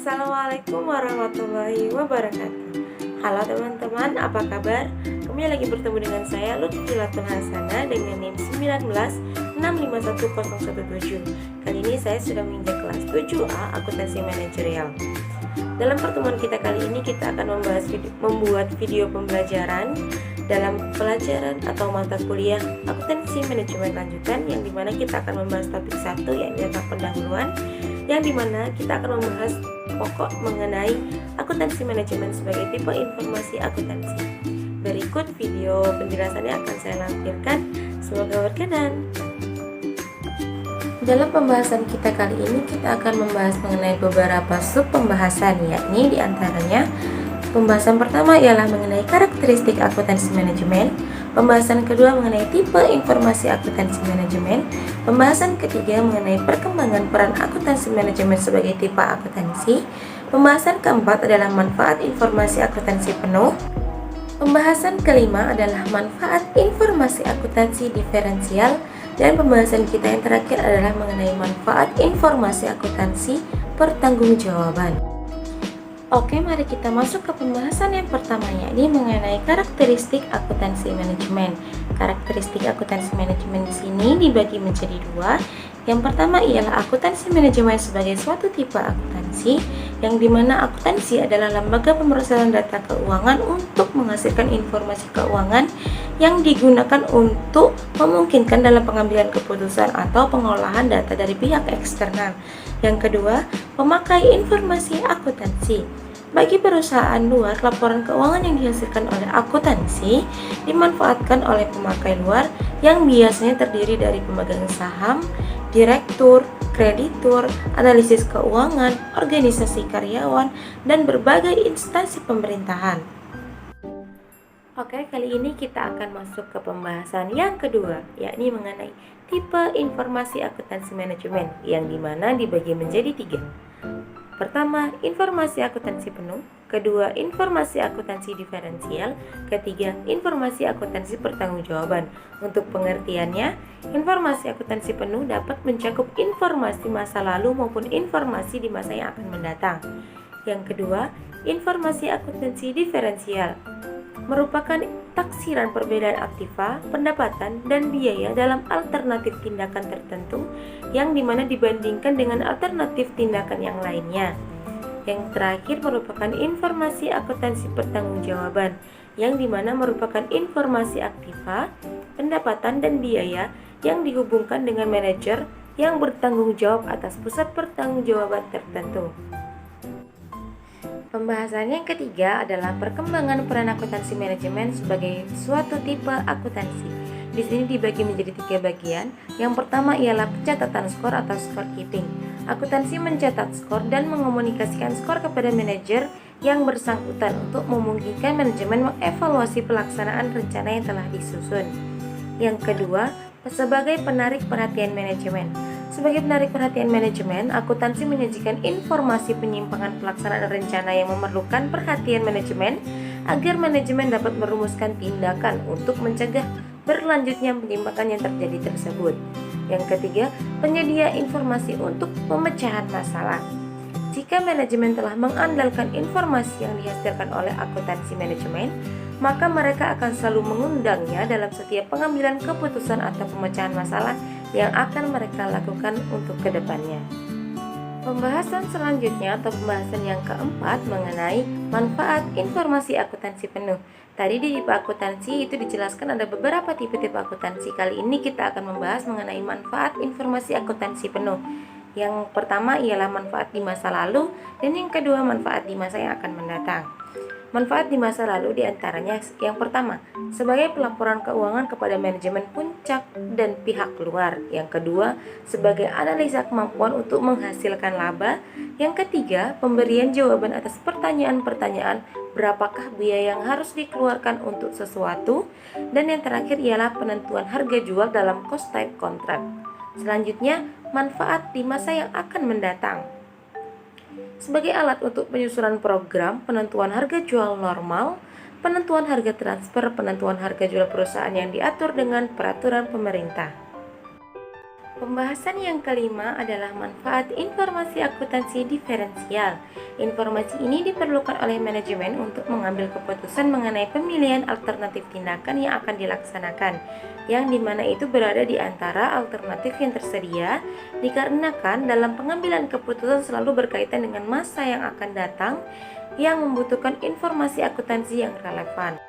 Assalamualaikum warahmatullahi wabarakatuh. Halo teman-teman, apa kabar? Kembali lagi bertemu dengan saya Lutfi Latul Hasana dengan NIM 19651017. Kali ini saya sudah menginjak kelas 7A Akuntansi Manajerial. Dalam pertemuan kita kali ini kita akan membuat video pembelajaran dalam pelajaran atau mata kuliah Akuntansi Manajemen Lanjutan, yang dimana kita akan membahas topik 1 yaitu tentang pendahuluan, yang dimana kita akan membahas pokok mengenai akuntansi manajemen sebagai tipe informasi akuntansi. Berikut video penjelasannya akan saya lampirkan, semoga berkenan. Dalam pembahasan kita kali ini kita akan membahas mengenai beberapa sub pembahasan, yakni diantaranya pembahasan pertama ialah mengenai karakteristik akuntansi manajemen, pembahasan kedua mengenai tipe informasi akuntansi manajemen, pembahasan ketiga mengenai perkembangan peran akuntansi manajemen sebagai tipe akuntansi, pembahasan keempat adalah manfaat informasi akuntansi penuh, pembahasan kelima adalah manfaat informasi akuntansi diferensial, dan pembahasan kita yang terakhir adalah mengenai manfaat informasi akuntansi pertanggungjawaban. Oke, mari kita masuk ke pembahasan yang pertama, yakni mengenai karakteristik akuntansi manajemen. Karakteristik akuntansi manajemen di sini dibagi menjadi dua. Yang pertama ialah akuntansi manajemen sebagai suatu tipe akuntansi, yang dimana akuntansi adalah lembaga pemrosesan data keuangan untuk menghasilkan informasi keuangan yang digunakan untuk memungkinkan dalam pengambilan keputusan atau pengolahan data dari pihak eksternal. Yang kedua, pemakai informasi akuntansi. Bagi perusahaan luar, laporan keuangan yang dihasilkan oleh akuntansi dimanfaatkan oleh pemakai luar yang biasanya terdiri dari pemegang saham, direktur, kreditur, analisis keuangan, organisasi karyawan, dan berbagai instansi pemerintahan. Oke, kali ini kita akan masuk ke pembahasan yang kedua, yakni mengenai tipe informasi akuntansi manajemen, yang dimana dibagi menjadi tiga. Pertama, informasi akuntansi penuh. Kedua, informasi akuntansi diferensial. Ketiga, informasi akuntansi pertanggungjawaban. Untuk pengertiannya, informasi akuntansi penuh dapat mencakup informasi masa lalu maupun informasi di masa yang akan mendatang. Yang kedua, informasi akuntansi diferensial merupakan taksiran perbedaan aktiva, pendapatan, dan biaya dalam alternatif tindakan tertentu yang dimana dibandingkan dengan alternatif tindakan yang lainnya. Yang terakhir merupakan informasi akuntansi pertanggungjawaban, yang dimana merupakan informasi aktiva, pendapatan, dan biaya yang dihubungkan dengan manajer yang bertanggung jawab atas pusat pertanggungjawaban tertentu. Pembahasan yang ketiga adalah perkembangan peran akuntansi manajemen sebagai suatu tipe akuntansi. Di sini dibagi menjadi tiga bagian. Yang pertama ialah pencatatan skor atau scorekeeping. Akuntansi mencatat skor dan mengomunikasikan skor kepada manajer yang bersangkutan untuk memungkinkan manajemen mengevaluasi pelaksanaan rencana yang telah disusun. Yang kedua, sebagai penarik perhatian manajemen. Sebagai penarik perhatian manajemen, akuntansi menyajikan informasi penyimpangan pelaksanaan rencana yang memerlukan perhatian manajemen agar manajemen dapat merumuskan tindakan untuk mencegah berlanjutnya penyimpangan yang terjadi tersebut. Yang ketiga, penyedia informasi untuk pemecahan masalah. Jika manajemen telah mengandalkan informasi yang dihasilkan oleh akuntansi manajemen, maka mereka akan selalu mengundangnya dalam setiap pengambilan keputusan atau pemecahan masalah yang akan mereka lakukan untuk kedepannya. Pembahasan selanjutnya atau pembahasan yang keempat mengenai manfaat informasi akuntansi penuh. Tadi di tipe akuntansi itu dijelaskan ada beberapa tipe-tipe akuntansi. Kali ini kita akan membahas mengenai manfaat informasi akuntansi penuh. Yang pertama ialah manfaat di masa lalu, dan yang kedua manfaat di masa yang akan mendatang. Manfaat di masa lalu diantaranya yang pertama, sebagai pelaporan keuangan kepada manajemen puncak dan pihak luar. Yang kedua, sebagai analisa kemampuan untuk menghasilkan laba. Yang ketiga, pemberian jawaban atas pertanyaan-pertanyaan berapakah biaya yang harus dikeluarkan untuk sesuatu. Dan yang terakhir ialah penentuan harga jual dalam cost type contract. Selanjutnya, manfaat di masa yang akan mendatang. Sebagai alat untuk penyusunan program, penentuan harga jual normal, penentuan harga transfer, penentuan harga jual perusahaan yang diatur dengan peraturan pemerintah. Pembahasan yang kelima adalah manfaat informasi akuntansi diferensial. Informasi ini diperlukan oleh manajemen untuk mengambil keputusan mengenai pemilihan alternatif tindakan yang akan dilaksanakan, yang dimana itu berada di antara alternatif yang tersedia, dikarenakan dalam pengambilan keputusan selalu berkaitan dengan masa yang akan datang yang membutuhkan informasi akuntansi yang relevan.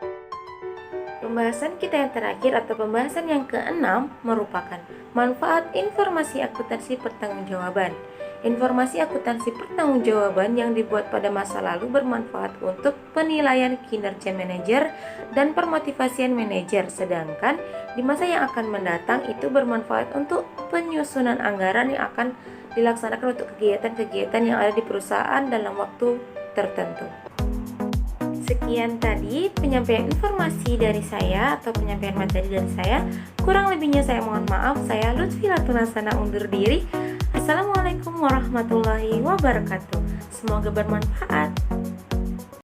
Pembahasan kita yang terakhir atau pembahasan yang keenam merupakan manfaat informasi akuntansi pertanggungjawaban. Informasi akuntansi pertanggungjawaban yang dibuat pada masa lalu bermanfaat untuk penilaian kinerja manajer dan permotivasian manajer, sedangkan di masa yang akan mendatang itu bermanfaat untuk penyusunan anggaran yang akan dilaksanakan untuk kegiatan-kegiatan yang ada di perusahaan dalam waktu tertentu. Sekian tadi penyampaian informasi dari saya atau penyampaian materi dari saya. Kurang lebihnya saya mohon maaf. Saya Lutfi Latunasana undur diri. Assalamualaikum warahmatullahi wabarakatuh. Semoga bermanfaat.